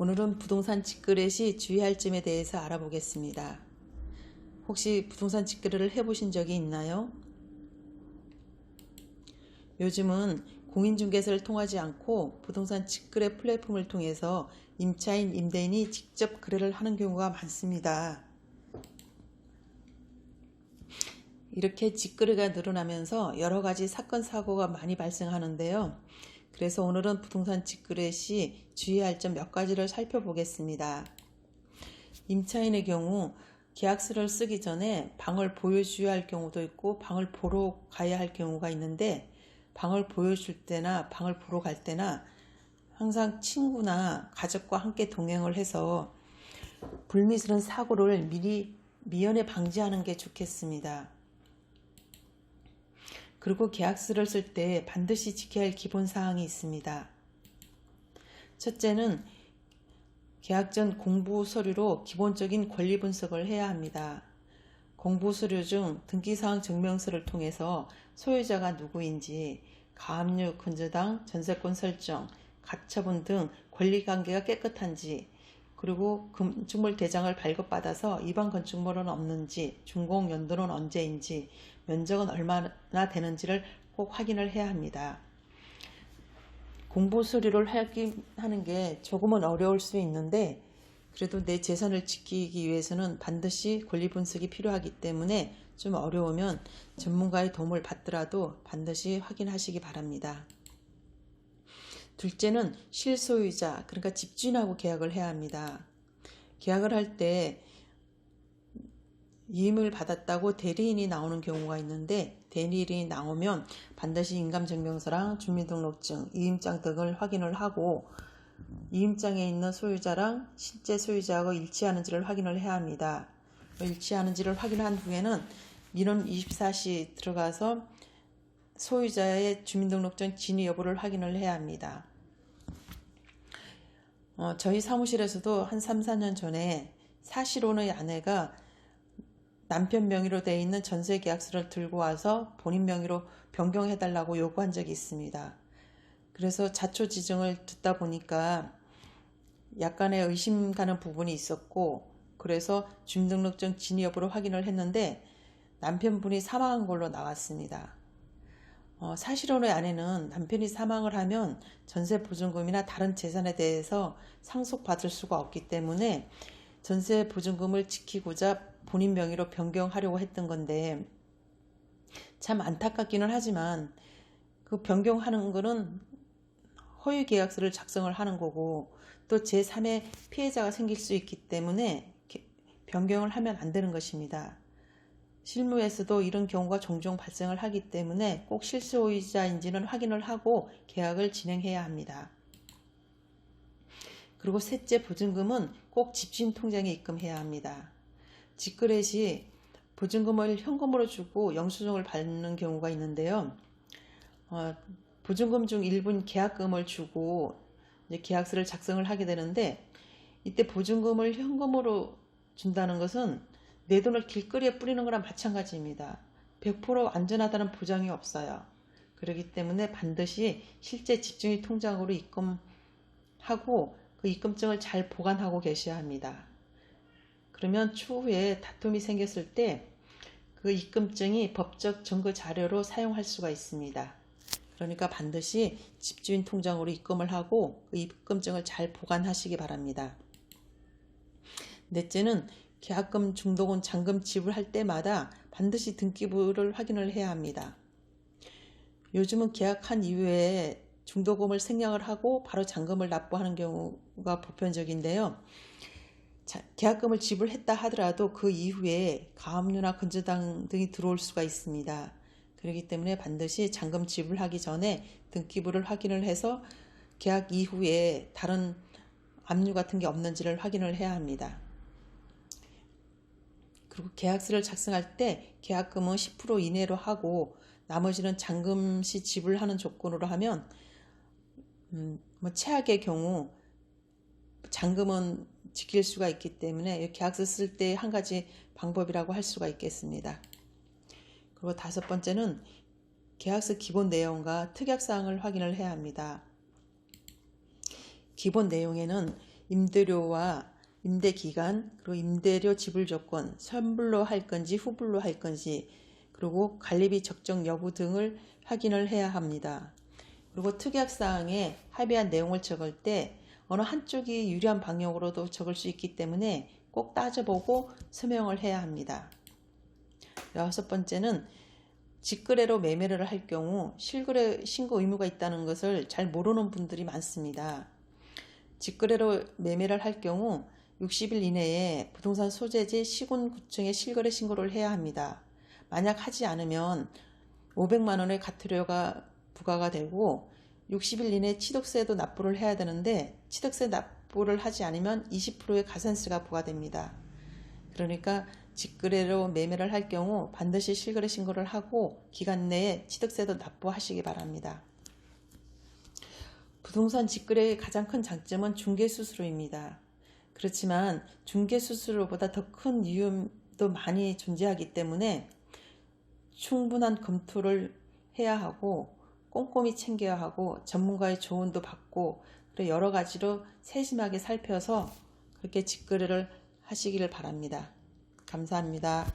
오늘은 부동산 직거래 시 주의할 점에 대해서 알아보겠습니다. 혹시 부동산 직거래를 해보신 적이 있나요? 요즘은 공인중개사를 통하지 않고 부동산 직거래 플랫폼을 통해서 임차인, 임대인이 직접 거래를 하는 경우가 많습니다. 이렇게 직거래가 늘어나면서 여러 가지 사건, 사고가 많이 발생하는데요. 그래서 오늘은 부동산 직거래 시 주의할 점 몇 가지를 살펴보겠습니다. 임차인의 경우 계약서를 쓰기 전에 방을 보여줘야 할 경우도 있고 방을 보러 가야 할 경우가 있는데, 방을 보여줄 때나 방을 보러 갈 때나 항상 친구나 가족과 함께 동행을 해서 불미스러운 사고를 미리 미연에 방지하는 게 좋겠습니다. 그리고 계약서를 쓸 때 반드시 지켜야 할 기본 사항이 있습니다. 첫째는 계약 전 공부 서류로 기본적인 권리 분석을 해야 합니다. 공부 서류 중 등기사항 증명서를 통해서 소유자가 누구인지, 가압류, 근저당, 전세권 설정, 가처분 등 권리관계가 깨끗한지, 그리고 건축물 대장을 발급받아서 위반 건축물은 없는지, 준공 연도는 언제인지, 면적은 얼마나 되는지를 꼭 확인을 해야 합니다. 공부 서류를 확인하는 게 조금은 어려울 수 있는데, 그래도 내 재산을 지키기 위해서는 반드시 권리 분석이 필요하기 때문에 좀 어려우면 전문가의 도움을 받더라도 반드시 확인하시기 바랍니다. 둘째는 실소유자, 그러니까 집주인하고 계약을 해야 합니다. 계약을 할 때 이임을 받았다고 대리인이 나오는 경우가 있는데, 대리인이 나오면 반드시 인감증명서랑 주민등록증, 이임장 등을 확인을 하고 이임장에 있는 소유자랑 실제 소유자하고 일치하는지를 확인을 해야 합니다. 일치하는지를 확인한 후에는 민원 24시 들어가서 소유자의 주민등록증 진위 여부를 확인을 해야 합니다. 저희 사무실에서도 한 3, 4년 전에 사실혼의 아내가 남편 명의로 되어 있는 전세 계약서를 들고 와서 본인 명의로 변경해달라고 요구한 적이 있습니다. 그래서 자초지종을 듣다 보니까 약간의 의심 가는 부분이 있었고, 그래서 주민등록증 진위 여부를 확인을 했는데 남편분이 사망한 걸로 나왔습니다. 사실혼의 아내는 남편이 사망을 하면 전세보증금이나 다른 재산에 대해서 상속받을 수가 없기 때문에 전세보증금을 지키고자 본인 명의로 변경하려고 했던 건데, 참 안타깝기는 하지만 그 변경하는 거는 허위 계약서를 작성을 하는 거고, 또 제3의 피해자가 생길 수 있기 때문에 변경을 하면 안 되는 것입니다. 실무에서도 이런 경우가 종종 발생을 하기 때문에 꼭 실소유자인지는 확인을 하고 계약을 진행해야 합니다. 그리고 셋째, 보증금은 꼭 집주인 통장에 입금해야 합니다. 직거래 시 보증금을 현금으로 주고 영수증을 받는 경우가 있는데요. 보증금 중 일부는 계약금을 주고 이제 계약서를 작성을 하게 되는데, 이때 보증금을 현금으로 준다는 것은 내 돈을 길거리에 뿌리는 거랑 마찬가지입니다. 100% 안전하다는 보장이 없어요. 그렇기 때문에 반드시 실제 집주인 통장으로 입금하고 그 입금증을 잘 보관하고 계셔야 합니다. 그러면 추후에 다툼이 생겼을 때 그 입금증이 법적 증거 자료로 사용할 수가 있습니다. 그러니까 반드시 집주인 통장으로 입금을 하고 그 입금증을 잘 보관하시기 바랍니다. 넷째는 계약금, 중도금, 잔금 지불할 때마다 반드시 등기부를 확인을 해야 합니다. 요즘은 계약한 이후에 중도금을 생략을 하고 바로 잔금을 납부하는 경우가 보편적인데요. 계약금을 지불했다 하더라도 그 이후에 가압류나 근저당 등이 들어올 수가 있습니다. 그렇기 때문에 반드시 잔금 지불하기 전에 등기부를 확인을 해서 계약 이후에 다른 압류 같은 게 없는지를 확인을 해야 합니다. 그리고 계약서를 작성할 때 계약금은 10% 이내로 하고 나머지는 잔금 시 지불하는 조건으로 하면 최악의 경우 잔금은 지킬 수가 있기 때문에 계약서 쓸 때 한 가지 방법이라고 할 수가 있겠습니다. 그리고 다섯 번째는 계약서 기본 내용과 특약사항을 확인을 해야 합니다. 기본 내용에는 임대료와 임대 기간, 그리고 임대료 지불 조건, 선불로 할 건지 후불로 할 건지, 그리고 관리비 적정 여부 등을 확인을 해야 합니다. 그리고 특약사항에 합의한 내용을 적을 때 어느 한쪽이 유리한 방향으로도 적을 수 있기 때문에 꼭 따져보고 서명을 해야 합니다. 6번째는 직거래로 매매를 할 경우 실거래 신고 의무가 있다는 것을 잘 모르는 분들이 많습니다. 직거래로 매매를 할 경우 60일 이내에 부동산 소재지 시군구청에 실거래 신고를 해야 합니다. 만약 하지 않으면 500만 원의 과태료가 부과가 되고 60일 이내에 취득세도 납부를 해야 되는데 취득세 납부를 하지 않으면 20%의 가산세가 부과됩니다. 그러니까 직거래로 매매를 할 경우 반드시 실거래 신고를 하고 기간 내에 취득세도 납부하시기 바랍니다. 부동산 직거래의 가장 큰 장점은 중개수수료입니다. 그렇지만 중개수수료보다 더 큰 위험도 많이 존재하기 때문에 충분한 검토를 해야 하고 꼼꼼히 챙겨야 하고 전문가의 조언도 받고 여러 가지로 세심하게 살펴서 그렇게 직거래를 하시기를 바랍니다. 감사합니다.